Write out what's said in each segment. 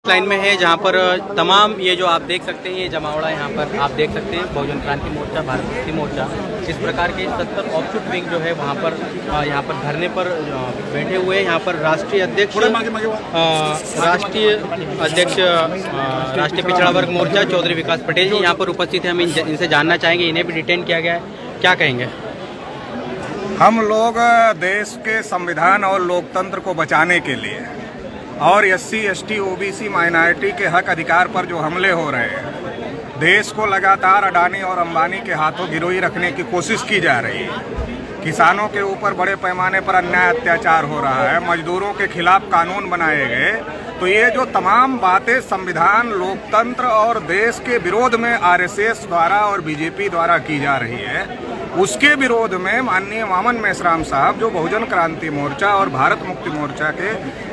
Line में है जहाँ पर तमाम ये जो आप देख सकते हैं ये जमावड़ा यहाँ पर आप देख सकते हैं बहुजन क्रांति मोर्चा, भारत मुक्ति मोर्चा, इस प्रकार के 70 ऑफशूट विंग जो है वहाँ पर यहाँ पर धरने पर बैठे हुए हैं। यहाँ पर राष्ट्रीय अध्यक्ष राष्ट्रीय पिछड़ा वर्ग मोर्चा चौधरी विकास पटेल जी यहाँ पर उपस्थित हैं। हम इनसे जानना चाहेंगे, इन्हें भी डिटेन किया गया है, क्या कहेंगे? हम लोग देश के संविधान और लोकतंत्र को बचाने के लिए और SC, ST, OBC माइनॉरिटी के हक अधिकार पर जो हमले हो रहे हैं, देश को लगातार अडानी और अंबानी के हाथों गिरोही रखने की कोशिश की जा रही है। किसानों के ऊपर बड़े पैमाने पर अन्याय अत्याचार हो रहा है, मजदूरों के खिलाफ कानून बनाए गए। तो ये जो तमाम बातें संविधान, लोकतंत्र और देश के विरोध में RSS द्वारा और BJP द्वारा की जा रही है, उसके विरोध में माननीय वामन मेश्राम साहब जो बहुजन क्रांति मोर्चा और भारत मुक्ति मोर्चा के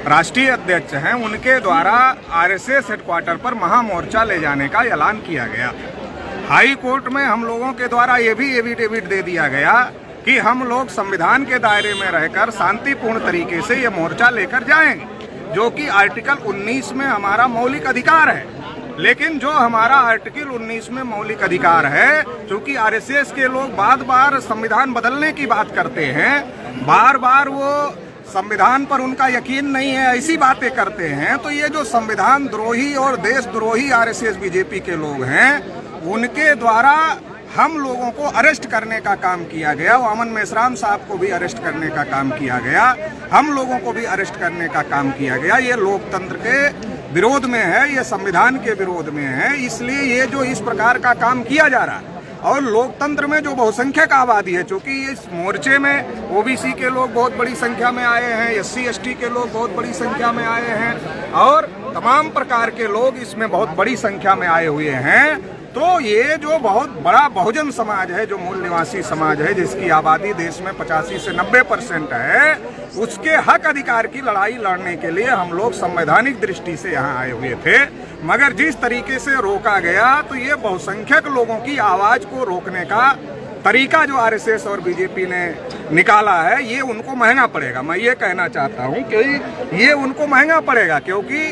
राष्ट्रीय अध्यक्ष हैं, उनके द्वारा RSS हेडक्वार्टर पर महामोर्चा ले जाने का ऐलान किया गया। हाई कोर्ट में हम लोगों के द्वारा ये भी एफिडेविट दे दिया गया कि हम लोग संविधान के दायरे में रहकर शांतिपूर्ण तरीके से ये मोर्चा लेकर जाएंगे, जो कि आर्टिकल 19 में हमारा मौलिक अधिकार है। लेकिन जो हमारा आर्टिकल 19 में मौलिक अधिकार है, क्योंकि RSS के लोग बार संविधान बदलने की बात करते हैं, बार वो संविधान पर उनका यकीन नहीं है, ऐसी बातें करते हैं, तो ये जो संविधान द्रोही और देशद्रोही RSS BJP के लोग हैं, उनके द्वारा हम लोगों को अरेस्ट करने का काम किया गया। वामन मेश्राम साहब को भी अरेस्ट करने का काम किया गया, हम लोगों को भी अरेस्ट करने का काम किया गया। ये लोकतंत्र के विरोध में है, ये संविधान के विरोध में है, इसलिए ये जो इस प्रकार का काम किया जा रहा है। और लोकतंत्र में जो बहुसंख्यक आबादी है, चूंकि इस मोर्चे में OBC के लोग बहुत बड़ी संख्या में आए हैं, SC, ST के लोग बहुत बड़ी संख्या में आए हैं और तमाम प्रकार के लोग इसमें बहुत बड़ी संख्या में आए हुए हैं। तो ये जो बहुत बड़ा बहुजन समाज है, जो मूल निवासी समाज है, जिसकी आबादी देश में 85 से 90% है, उसके हक अधिकार की लड़ाई लड़ने के लिए हम लोग संवैधानिक दृष्टि से यहाँ आए हुए थे। मगर जिस तरीके से रोका गया, तो ये बहुसंख्यक लोगों की आवाज को रोकने का तरीका जो RSS और BJP ने निकाला है, ये उनको महंगा पड़ेगा। मैं ये कहना चाहता हूँ कि ये उनको महंगा पड़ेगा, क्योंकि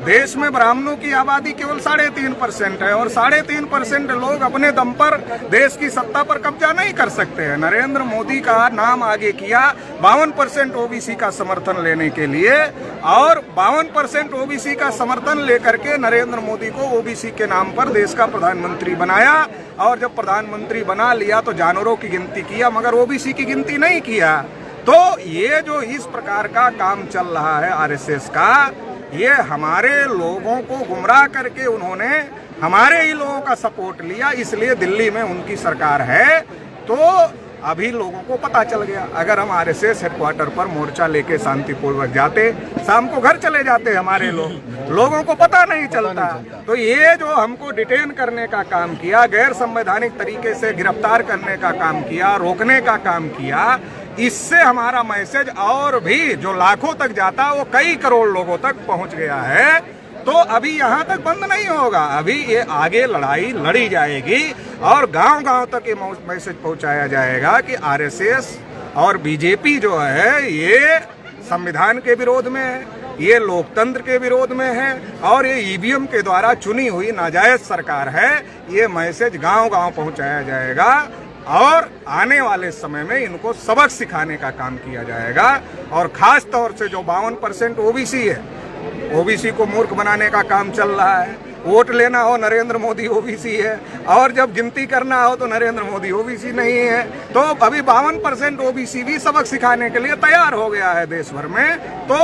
देश में ब्राह्मणों की आबादी केवल 3.5% है और 3.5% लोग अपने दम पर देश की सत्ता पर कब्जा नहीं कर सकते हैं। नरेंद्र मोदी का नाम आगे किया 52% OBC का समर्थन लेने के लिए, और 52% OBC का समर्थन लेकर के नरेंद्र मोदी को OBC के नाम पर देश का प्रधानमंत्री बनाया। और जब प्रधानमंत्री बना लिया तो जानवरों की गिनती किया, मगर OBC की गिनती नहीं किया। तो ये जो इस प्रकार का काम चल रहा है RSS का, ये हमारे लोगों को गुमराह करके उन्होंने हमारे ही लोगों का सपोर्ट लिया, इसलिए दिल्ली में उनकी सरकार है। तो अभी लोगों को पता चल गया, अगर हम RSS हेडक्वार्टर पर मोर्चा लेके शांतिपूर्वक जाते, शाम को घर चले जाते हमारे लोगों को पता नहीं चलता। तो ये जो हमको डिटेन करने का काम किया, गैर संवैधानिक तरीके से गिरफ्तार करने का काम किया, रोकने का काम किया, इससे हमारा मैसेज और भी जो लाखों तक जाता, वो कई करोड़ लोगों तक पहुंच गया है। तो अभी यहाँ तक बंद नहीं होगा, अभी ये आगे लड़ाई लड़ी जाएगी और गांव-गांव तक ये मैसेज पहुंचाया जाएगा कि RSS और BJP जो है ये संविधान के विरोध में है, ये लोकतंत्र के विरोध में है और ये EVM के द्वारा चुनी हुई नाजायज सरकार है। ये मैसेज गांव-गांव पहुंचाया जाएगा और आने वाले समय में इनको सबक सिखाने का काम किया जाएगा। और खास तौर से जो 52% OBC है, OBC को मूर्ख बनाने का काम चल रहा है। वोट लेना हो नरेंद्र मोदी OBC है, और जब गिनती करना हो तो नरेंद्र मोदी OBC नहीं है। तो अभी 52% OBC भी सबक सिखाने के लिए तैयार हो गया है देश भर में। तो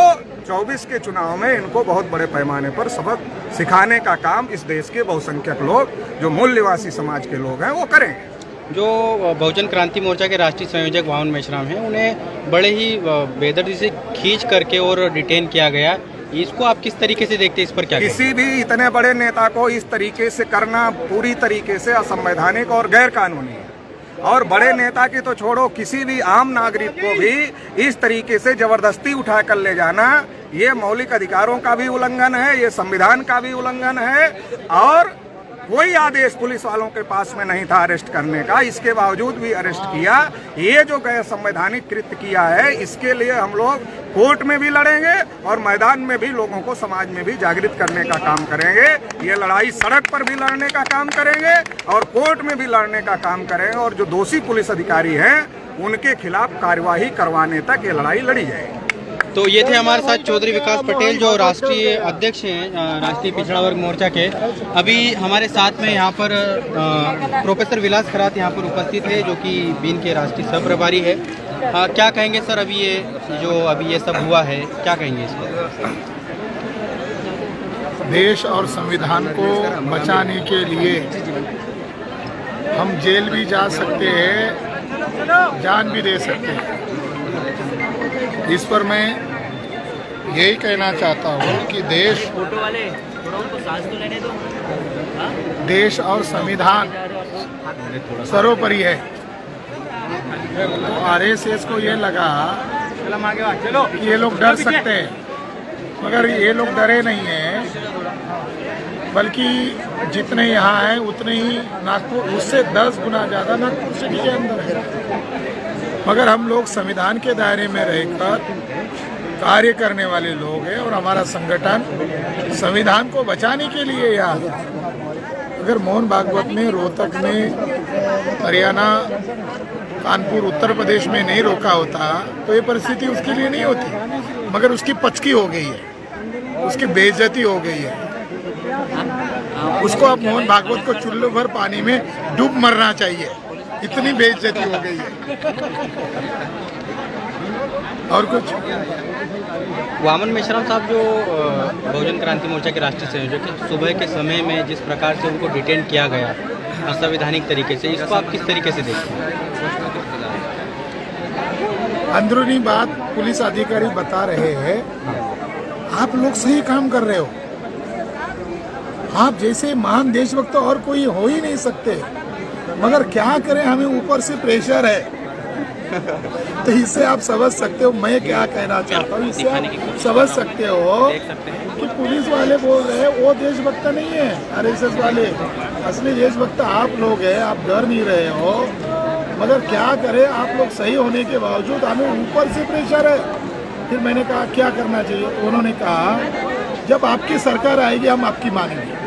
24 के चुनाव में इनको बहुत बड़े पैमाने पर सबक सिखाने का काम इस देश के बहुसंख्यक लोग, जो मूल निवासी समाज के लोग हैं, वो करेंगे। जो बहुजन क्रांति मोर्चा के राष्ट्रीय संयोजक वामन मेश्राम हैं, उन्हें बड़े ही बेदर्दी से खींच करके और डिटेन किया गया, इसको आप किस तरीके से देखते हैं? इस पर क्या किसी भी इतने बड़े नेता को इस तरीके से करना पूरी तरीके से असंवैधानिक और गैर कानूनी है। और बड़े नेता की तो छोड़ो, किसी भी आम नागरिक को भी इस तरीके से जबरदस्ती उठा कर ले जाना, ये मौलिक अधिकारों का भी उल्लंघन है, ये संविधान का भी उल्लंघन है और कोई आदेश पुलिस वालों के पास में नहीं था अरेस्ट करने का, इसके बावजूद भी अरेस्ट किया। ये जो गैर संवैधानिक कृत्य किया है, इसके लिए हम लोग कोर्ट में भी लड़ेंगे और मैदान में भी लोगों को, समाज में भी जागृत करने का काम करेंगे। ये लड़ाई सड़क पर भी लड़ने का काम करेंगे और कोर्ट में भी लड़ने का काम करेंगे, और जो दोषी पुलिस अधिकारी हैं उनके खिलाफ कार्यवाही करवाने तक ये लड़ाई लड़ी जाएगी। तो ये थे हमारे साथ चौधरी विकास पटेल, जो राष्ट्रीय अध्यक्ष हैं राष्ट्रीय पिछड़ा वर्ग मोर्चा के। अभी हमारे साथ में यहाँ पर प्रोफेसर विलास खरात यहाँ पर उपस्थित है, जो कि बीन के राष्ट्रीय सह प्रभारी है। क्या कहेंगे सर, अभी ये सब हुआ है, क्या कहेंगे इस पर? देश और संविधान को बचाने के लिए हम जेल भी जा सकते हैं, जान भी दे सकते हैं। इस पर मैं यही कहना चाहता हूँ कि देश और संविधान सर्वोपरि है। तो आरएसएस को ये लगा कि ये लोग डर सकते हैं, मगर ये लोग डरे नहीं हैं, बल्कि जितने यहाँ हैं उतने ही नागपुर, उससे 10 गुना ज़्यादा नागपुर सिटी के अंदर है। मगर हम लोग संविधान के दायरे में रहकर कार्य करने वाले लोग हैं और हमारा संगठन संविधान को बचाने के लिए यहाँ है। अगर मोहन भागवत ने रोहतक में, हरियाणा, कानपुर, उत्तर प्रदेश में नहीं रोका होता तो ये परिस्थिति उसके लिए नहीं होती, मगर उसकी पचकी हो गई है, उसकी बेइज्जती हो गई है। उसको अब मोहन भागवत को चुल्लू भर पानी में डूब मरना चाहिए, इतनी बेइज्जती हो गई है। और कुछ वामन मेश्राम साहब, जो बहुजन क्रांति मोर्चा के राष्ट्रीय संयोजक है, सुबह के समय में जिस प्रकार से उनको डिटेन किया गया असंवैधानिक तरीके से, इसको आप किस तरीके से देखते हैं? अंदरूनी बात पुलिस अधिकारी बता रहे हैं, आप लोग सही काम कर रहे हो। आप जैसे महान देशभक्त और कोई हो ही नहीं सकते, मगर क्या करें, हमें ऊपर से प्रेशर है। तो इससे आप समझ सकते हो मैं क्या कहना चाहता हूँ, इससे आप समझ सकते हो कि पुलिस वाले बोल रहे हैं वो देशभक्त नहीं है, आरएसएस वाले असली देशभक्त आप लोग हैं। आप डर नहीं रहे हो, मगर क्या करें, आप लोग सही होने के बावजूद हमें ऊपर से प्रेशर है। फिर मैंने कहा क्या करना चाहिए, तो उन्होंने कहा जब आपकी सरकार आएगी हम आपकी मानेंगे।